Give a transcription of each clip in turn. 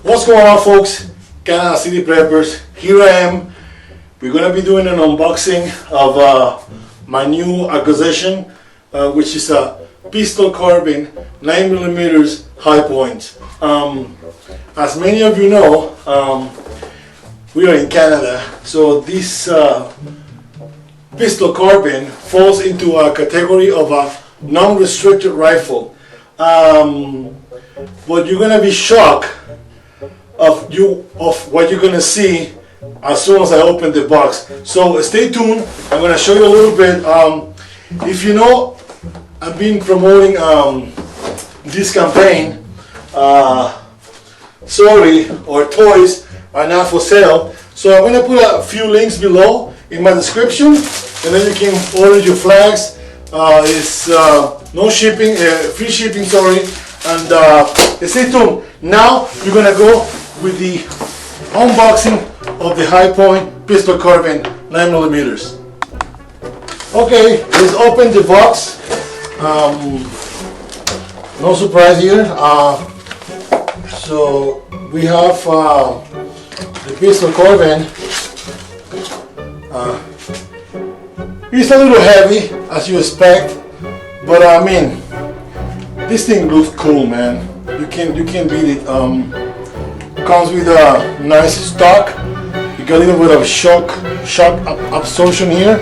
What's going on, folks? Canada City Preppers. Here I am. We're going to be doing an unboxing of my new acquisition, which is a pistol carbine 9mm high point. As many of you know, we are in Canada, so this pistol carbine falls into a category of a non-restricted rifle. But you're going to be shocked of what you're going to see as soon as I open the box. So stay tuned. I'm going to show you a little bit. If you know, I've been promoting this campaign, sorry, or toys are not for sale. So I'm going to put a few links below in my description, and then you can order your flags. It's no shipping, free shipping, sorry. And stay tuned. Now we're going to go with the unboxing of the high point pistol carbine 9mm. Okay, let's open the box. No surprise here. So we have the pistol carbine. It's a little heavy, as you expect, but I mean, this thing looks cool, man. You can't beat it. Comes with a nice stock. You got a little bit of shock absorption here,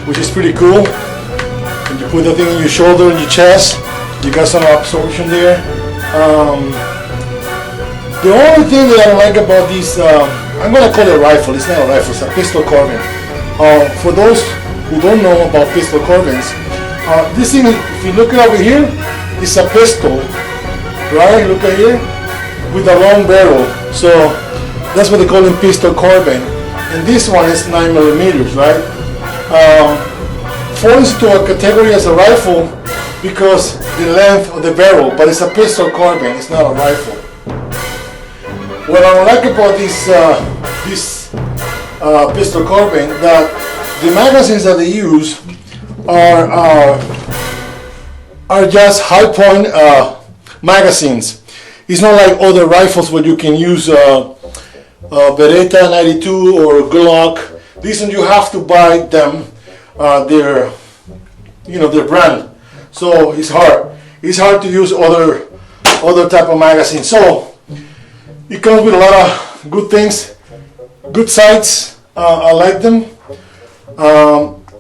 which is pretty cool. When you put the thing in your shoulder and your chest, you got some absorption there. The only thing that I don't like about this, I'm gonna call it a rifle. It's not a rifle. It's a pistol carbine. For those who don't know about pistol carbines, this thing, if you look it over here, it's a pistol, right? Look at here, with a long barrel. So that's what they call it, pistol carbine. And this one is 9mm, right? Falls into a category as a rifle because the length of the barrel, but it's a pistol carbine. It's not a rifle. What I like about this pistol carbine, that the magazines that they use are just high point magazines. It's not like other rifles where you can use Beretta 92 or Glock. These ones you have to buy them, their brand. So it's hard. It's hard to use other type of magazines. So it comes with a lot of good things, good sights. I like them.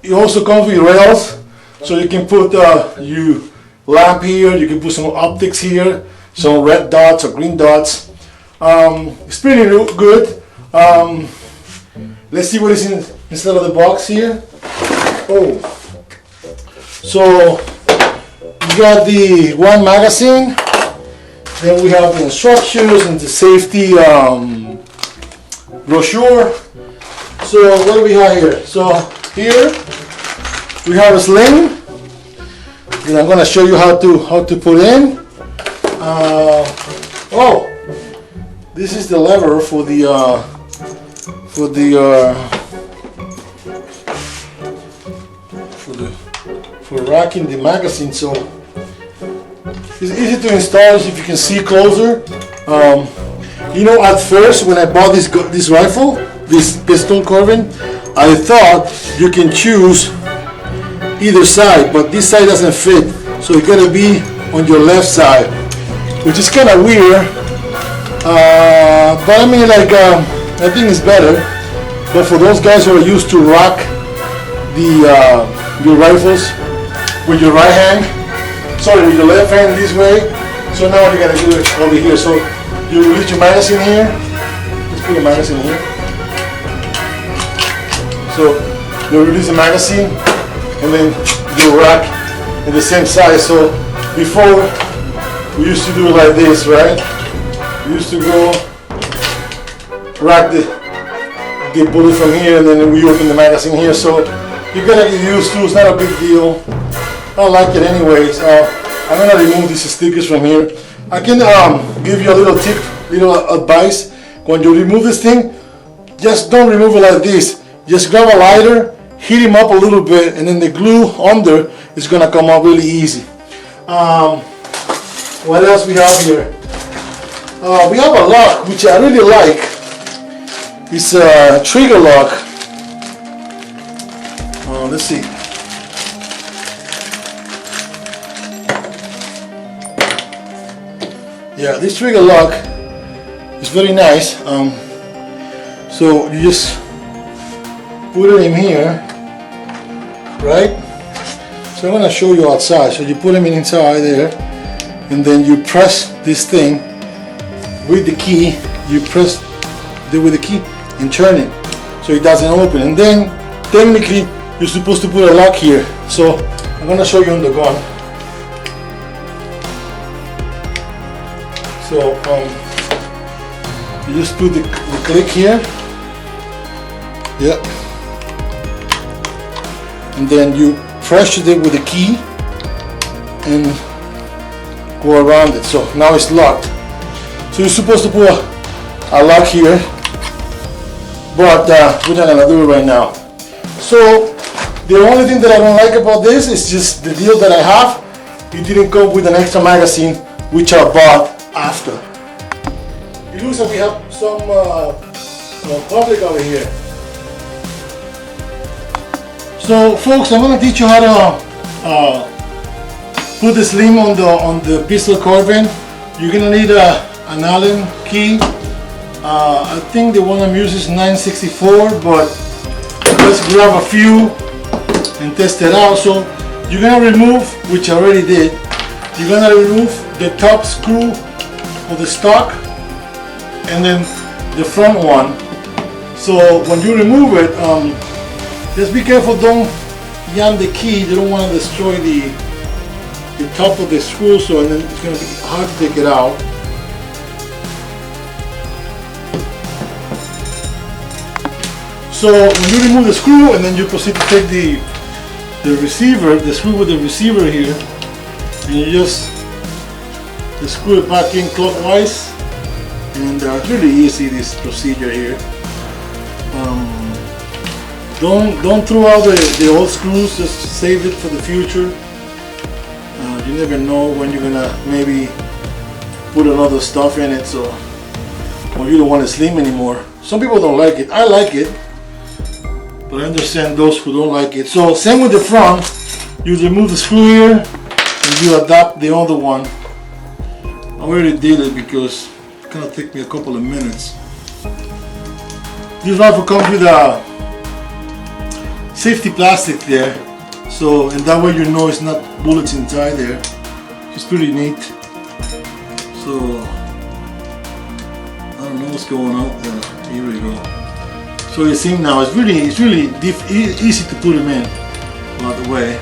It also comes with rails, so you can put your lamp here. You can put some optics here, some red dots or green dots. It's pretty good. Let's see what is inside of the box here. Oh, so you got the one magazine. Then we have the instructions and the safety brochure. So what do we have here? So here we have a sling, and I'm going to show you how to put in. Oh, this is the lever for racking the magazine. So it's easy to install if you can see closer. At first when I bought this rifle, this pistol carbine, I thought you can choose either side, but this side doesn't fit, so it's gotta be on your left side, which is kind of weird. But I mean, I think it's better. But for those guys who are used to rock your rifles with your right hand, sorry, with your left hand this way, so now you gotta do it over here. So you release your magazine here. Let's put the magazine here. So you release the magazine, and then you rack in the same size. So before we used to do it like this, right? We used to go rack the bullet from here, and then we open the magazine here. So you're gonna get used to. It's not a big deal. I like it anyways. I'm gonna remove these stickers from here. I can give you a little tip, little advice. When you remove this thing, just don't remove it like this. Just grab a lighter, heat him up a little bit, and then the glue under is gonna come out really easy. What else we have here? We have a lock which I really like. It's a trigger lock. Let's see. Yeah, this trigger lock is very nice. So you just put it in here, right? So I'm gonna show you outside. So you put them inside there, and then you press this thing with the key. You press it with the key and turn it so it doesn't open. And then technically you're supposed to put a lock here. So I'm gonna show you on the gun. So you just put the click here. Yep. And then you press it with the key and go around it. So now it's locked. So you're supposed to put a lock here, but we're not gonna do it right now. So the only thing that I don't like about this is just the deal that I have. It didn't come with an extra magazine, which I bought after. It looks like we have some public over here. So folks, I'm going to teach you how to put the slim on the pistol carbine. You're going to need an Allen key. I think the one I'm using is 964, but let's grab a few and test it out. So you're going to remove, which I already did, you're going to remove the top screw of the stock and then the front one. So when you remove it, just be careful, don't jam the key. You don't want to destroy the top of the screw, so and then it's going to be hard to take it out. So when you remove the screw and then you proceed to take the receiver, the screw with the receiver here, and you just screw it back in clockwise, and it's really easy, this procedure here. Don't throw out the old screws, just save it for the future. You never know when you're gonna maybe put another stuff in it, so or you don't want it slim anymore. Some people don't like it. I like it, but I understand those who don't like it. So same with the front. You remove the screw here and you adapt the other one. I already did it because it's gonna take me a couple of minutes. This rifle comes with a safety plastic there, so and that way you know it's not bullets inside there. It's pretty neat. So I don't know what's going on there. Here we go. So you see now it's really easy to put them in, by the way.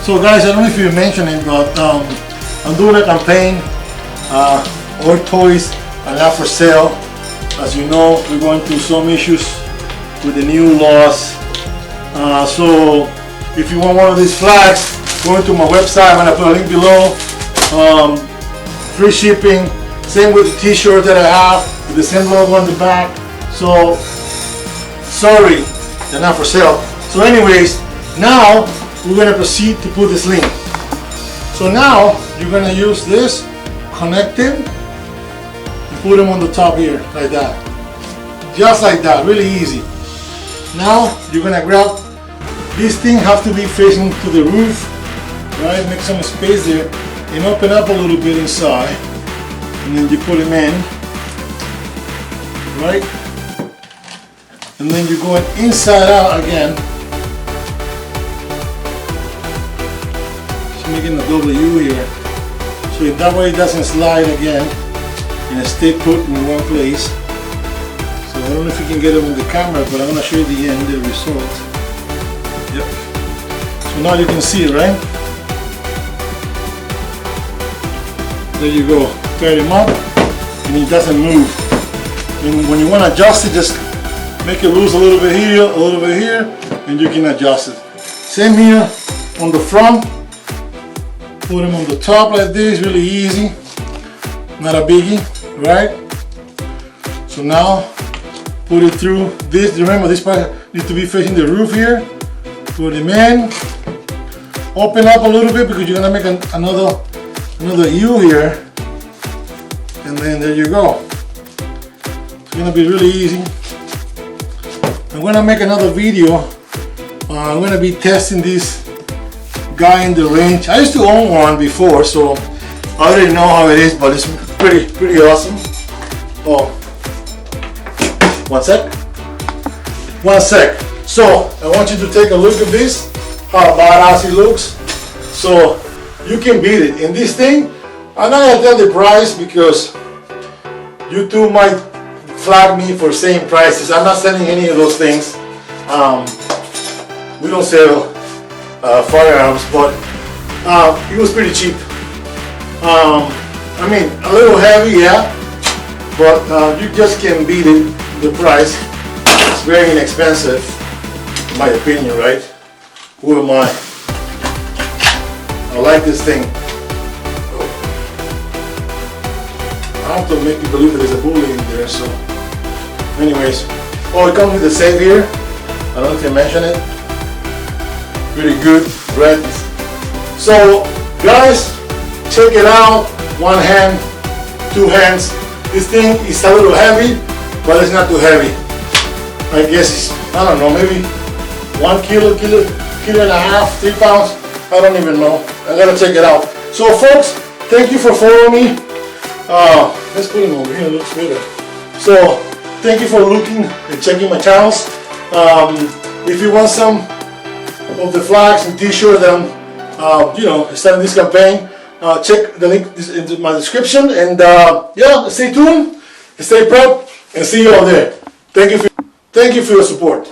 So guys, I don't know if you mentioned it, but I'm doing a campaign. Our toys are not for sale. As you know, we're going through some issues with the new laws. So if you want one of these flags, go into my website. I'm gonna put a link below. Free shipping. Same with the t-shirt that I have with the same logo on the back. So sorry, they're not for sale. So anyways, now we're gonna proceed to put the sling. So now you're gonna use this, connect it, and put them on the top here, like that. Just like that, really easy. Now you're gonna grab, this thing have to be facing to the roof, right? Make some space there and open up a little bit inside, and then you put them in, right? And then you're going inside out again. Just making a W here, so that way it doesn't slide again and stay put in one place. So I don't know if you can get it on the camera, but I'm going to show you the end, the result. Yep. So now you can see it, right? There you go. Turn him up and it doesn't move. And when you want to adjust it, just make it loose a little bit here, and you can adjust it. Same here on the front. Put them on the top like this, really easy. Not a biggie, right? So now put it through this. Remember, this part needs to be facing the roof here. Put them in. Open up a little bit because you're gonna make another U here, and then there you go. It's gonna be really easy. I'm gonna make another video. I'm gonna be testing this guy in the range. I used to own one before, so I already know how it is, but it's pretty awesome. Oh, one sec. So I want you to take a look at this, how badass it looks. So you can beat it. In this thing, I'm not gonna tell the price because YouTube might flag me for saying prices. I'm not selling any of those things. We don't sell firearms, but it was pretty cheap. I mean, a little heavy, yeah, but you just can't beat it. The price. It's very inexpensive, in my opinion, right? Who am I? I like this thing. I have to make you believe that there's a bullet in there, so. Anyways, oh, it comes with a save here. I don't know if I mentioned it. Pretty good, red. So, guys, check it out. One hand, two hands. This thing is a little heavy, but it's not too heavy. I guess it's, I don't know, maybe 1 kilo, kilo and a half, 3 pounds. I don't even know. I gotta check it out. So, folks, thank you for following me. Let's put him over here. It looks better. So, thank you for looking and checking my channels. If you want some of the flags and t-shirt that I'm, you know, starting this campaign, check the link in my description. And yeah, stay tuned, stay prepped, and see you all there. Thank you for your support.